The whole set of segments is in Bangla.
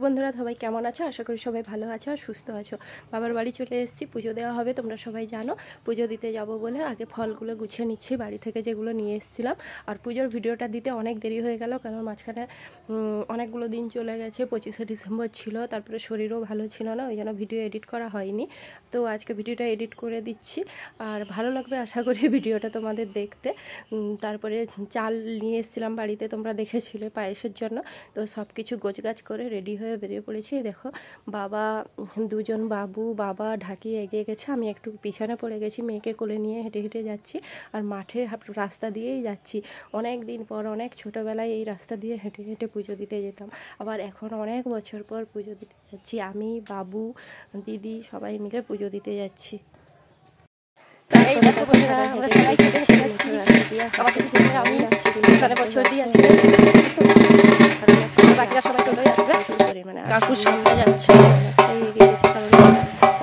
বন্ধুরা সবাই কেমন আছো? আশা করি সবাই ভালো আছো আর সুস্থ আছো। বাবার বাড়ি চলে এসেছি, পুজো দেওয়া হবে, তোমরা সবাই জানো। পুজো দিতে যাব বলে আগে ফলগুলো গুছিয়ে নিচ্ছি বাড়ি থেকে যেগুলো নিয়ে এসেছিলাম। আর পুজোর ভিডিওটা দিতে অনেক দেরি হয়ে গেল, কারণ মাঝখানে অনেকগুলো দিন চলে গেছে। 25শে ডিসেম্বর ছিল, তারপরে শরীরও ভালো ছিল না, ওই জন্য ভিডিও এডিট করা হয়নি। তো আজকে ভিডিওটা এডিট করে দিচ্ছি, আর ভালো লাগবে আশা করি ভিডিওটা তোমাদের দেখতে। তারপরে চাল নিয়ে এসেছিলাম বাড়িতে, তোমরা দেখেছিলে পায়েসের জন্য। তো সব কিছু গোছগাছ করে রেডি হয়ে বেরিয়ে পড়েছি। দেখো বাবা, দুজন বাবু, বাবা ঢাকিয়ে এগিয়ে গেছে, আমি একটু পিছনে পড়ে গেছি, মেয়েকে কোলে নিয়ে হেঁটে হেঁটে যাচ্ছি। আর মাঠে রাস্তা দিয়েই যাচ্ছি। অনেক দিন পর, অনেক ছোটোবেলায় এই রাস্তা দিয়ে হেঁটে হেঁটে পুজো দিতে যেতাম, আবার এখন অনেক বছর পর পুজো দিতে যাচ্ছি। আমি, বাবু, দিদি সবাই মিলে পুজো দিতে যাচ্ছি। এই দেখো বন্ধুরা, আমরা সবাই হেঁটে হেঁটে যাচ্ছি। আমাদের পিছনে আমি সারা বছর দিয়ে আছি, বাকিরা সবাই চলেই আসবে। কাকুর সামনে যাচ্ছে, এগিয়ে গেছি, কারণ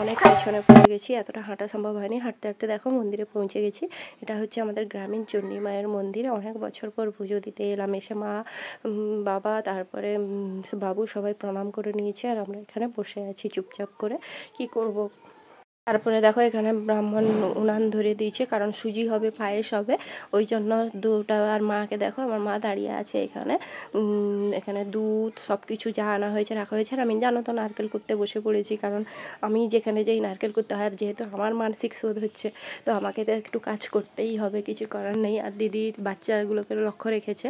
অনেক পিছনে পড়ে গেছি, এতটা হাঁটা সম্ভব হয়নি। হাঁটতে হাঁটতে দেখো মন্দিরে পৌঁছে গেছি। এটা হচ্ছে আমাদের গ্রামীণ চণ্ডী মায়ের মন্দির। অনেক বছর পর পুজো দিতে এলাম। এসে মা, বাবা, তারপরে বাবু সবাই প্রণাম করে নিয়েছে, আর আমরা এখানে বসে আছি চুপচাপ করে। কি করব। তারপরে দেখো এখানে ব্রাহ্মণ উনান ধরে দিয়েছে, কারণ সুজি হবে, পায়েস হবে, ওই জন্য দুধটা। আর মাকে দেখো, আমার মা দাঁড়িয়ে আছে এখানে। এখানে দুধ সব কিছু যা আনা হয়েছে রাখা হয়েছে। আর আমি জানো তো নারকেল করতে বসে পড়েছি, কারণ আমি যেখানে যেই নারকেল করতে হয়, আর যেহেতু আমার মানসিক শোধ হচ্ছে, তো আমাকে তো একটু কাজ করতেই হবে, কিছু করার নেই। আর দিদি বাচ্চাগুলোকে লক্ষ্য রেখেছে,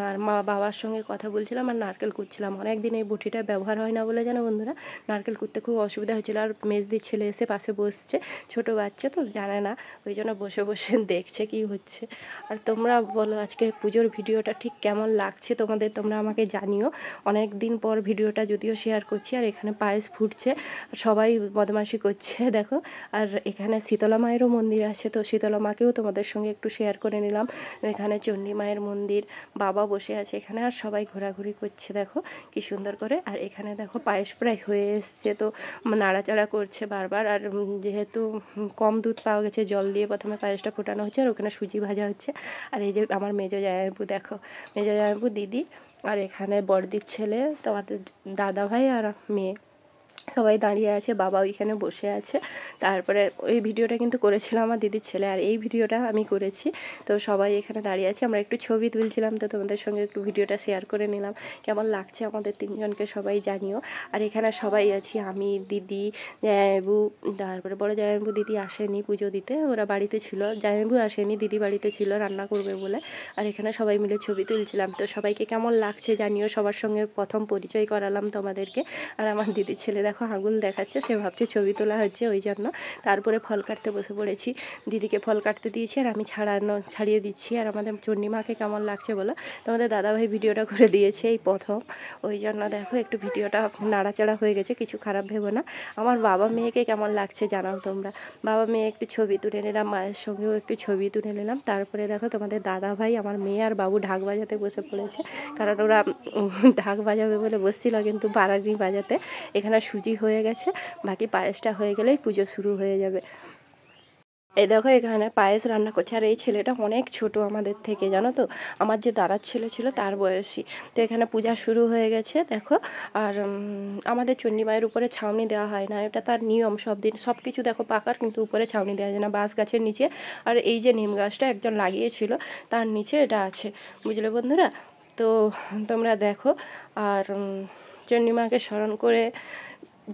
আর মা বাবার সঙ্গে কথা বলছিলাম আর নারকেল কুটছিলাম। অনেক দিন এই বটিটা ব্যবহার হয় না বলে জানো বন্ধুরা, নারকেল কুটতে খুব অসুবিধা হচ্ছিলো। আর মেজদির ছেলে এসে পাশে বসছে, ছোট বাচ্চা তো জানে না, ওই জন্য বসে বসে দেখছে কি হচ্ছে। আর তোমরা বলো আজকে পুজোর ভিডিওটা ঠিক কেমন লাগছে তোমাদের, তোমরা আমাকে জানিও। অনেক দিন পর ভিডিওটা যদিও শেয়ার করছি। আর এখানে পায়েস ফুটছে, সবাই বদমাশি করছে দেখো। আর এখানে শীতলা মায়েরও মন্দির আছে, তো শীতলা মাকেও তোমাদের সঙ্গে একটু শেয়ার করে নিলাম। এখানে চণ্ডী মায়ের মন্দির, বাবা বসে আছে এখানে, আর সবাই ঘোরাঘুরি করছে দেখো কি সুন্দর করে। আর এখানে দেখো পায়েস প্রায় হয়ে এসছে, তো নাড়াচাড়া করছে বারবার। আর যেহেতু কম দুধ পাওয়া গেছে, জল দিয়ে প্রথমে পায়েসটা ফোটানো হচ্ছে, আর ওখানে সুজি ভাজা হচ্ছে। আর এই যে আমার মেজো জামাইবাবু দেখো, মেজো জামাইবাবু, দিদি, আর এখানে বড়দির ছেলে, তোমাদের দাদা ভাই আর মেয়ে সবাই দাঁড়িয়ে আছে, বাবা ওইখানে বসে আছে। তারপরে ওই ভিডিওটা কিন্তু করেছিলাম আমার দিদির ছেলে, আর এই ভিডিওটা আমি করেছি। তো সবাই এখানে দাঁড়িয়ে আছে, আমরা একটু ছবি তুলছিলাম, তো তোমাদের সঙ্গে একটু ভিডিওটা শেয়ার করে নিলাম। কেমন লাগছে আমাদের তিনজনকে সবাই জানিও। আর এখানে সবাই আছি, আমি, দিদি, জামাইবাবু, তারপরে বড় জামাইবাবু, দিদি আসেনি পুজো দিতে, ওরা বাড়িতে ছিল। জামাইবাবু আসেনি, দিদি বাড়িতে ছিল রান্না করবে বলে। আর এখানে সবাই মিলে ছবি তুলছিলাম। তো সবাইকে কেমন লাগছে জানিও, সবার সঙ্গে প্রথম পরিচয় করালাম তোমাদেরকে। আর আমার দিদির ছেলে দেখো আঙুল দেখাচ্ছে, সে ভাবছে ছবি তোলা হচ্ছে, ওই জন্য। তারপরে ফল কাটতে বসে পড়েছি, দিদিকে ফল কাটতে দিয়েছি, আর আমি ছাড়িয়ে দিচ্ছি। আর আমাদের চণ্ডীমাকে কেমন লাগছে বলো, তোমাদের দাদাভাই ভিডিওটা করে দিয়েছে এই প্রথম, ওই জন্য দেখো একটু ভিডিওটা নাড়াচাড়া হয়ে গেছে, কিছু খারাপ ভেবো না। আমার বাবা মেয়েকে কেমন লাগছে জানাও তোমরা। বাবা মেয়ে একটু ছবি তুলে নিলাম, মায়ের সঙ্গেও একটু ছবি তুলে নিলাম। তারপরে দেখো তোমাদের দাদাভাই, আমার মেয়ে আর বাবু ঢাক বাজাতে বসে পড়েছে, কারণ ওরা ঢাক বাজাবে বলে বসছিল, কিন্তু পারানি বাজাতে। এখানে সুজি হয়ে গেছে, বাকি পায়েসটা হয়ে গেলেই পুজো শুরু হয়ে যাবে। এই দেখো এখানে পায়েস রান্না করছে। আর এই ছেলেটা অনেক ছোট আমাদের থেকে, জানো তো, আমার যে দাদার ছেলে ছিল তার বয়সী। তো এখানে পূজা শুরু হয়ে গেছে দেখো। আর আমাদের চণ্ডী মায়ের উপরে ছাউনি দেওয়া হয় না, এটা তার নিয়ম। সব দিন সব কিছু দেখো পাকার, কিন্তু উপরে ছাউনি দেওয়া যায় না, বাঁশ গাছের নিচে। আর এই যে নিম গাছটা একজন লাগিয়েছিল, তার নিচে এটা আছে, বুঝলে বন্ধুরা। তো তোমরা দেখো। আর চণ্ডী মাকে স্মরণ করে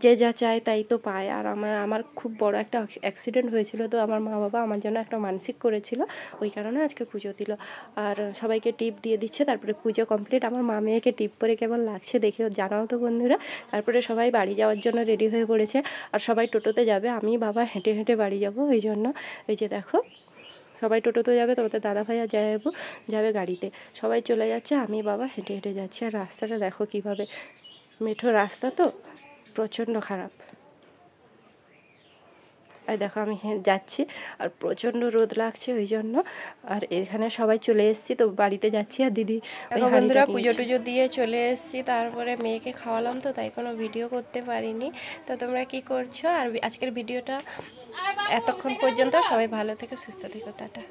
যে যা চায় তাই তো পায়। আর আমার খুব বড় একটা অ্যাক্সিডেন্ট হয়েছিল, তো আমার মা বাবা আমার জন্য একটা মানসিক করেছিল, ওই কারণে আজকে পুজো দিল। আর সবাইকে টিপ দিয়ে দিচ্ছে, তারপরে পুজো কমপ্লিট। আমার মা মেয়েকে টিপ পরে কেমন লাগছে দেখেও জানাও তো বন্ধুরা। তারপরে সবাই বাড়ি যাওয়ার জন্য রেডি হয়ে পড়েছে, আর সবাই টোটোতে যাবে, আমি বাবা হেঁটে হেঁটে বাড়ি যাব, ওই জন্য। এই যে দেখো সবাই টোটোতে যাবে, তোমাদের দাদা ভাই আর জামাইবাবু যাবে গাড়িতে। সবাই চলে যাচ্ছে, আমি বাবা হেঁটে হেঁটে যাচ্ছি। আর রাস্তাটা দেখো কীভাবে, মেঠো রাস্তা তো প্রচণ্ড খারাপ। আর দেখো আমি যাচ্ছি, আর প্রচণ্ড রোদ লাগছে ওই জন্য। আর এখানে সবাই চলে এসেছি, তো বাড়িতে যাচ্ছি। আর দিদি দেখো বন্ধুরা, পুজো টুজো দিয়ে চলে এসেছি, তারপরে মেয়েকে খাওয়ালাম, তো তাই কোনো ভিডিও করতে পারিনি। তো তোমরা কি করছো? আর আজকের ভিডিওটা এতক্ষণ পর্যন্ত, সবাই ভালো থেকো, সুস্থ থেকো, টাটা।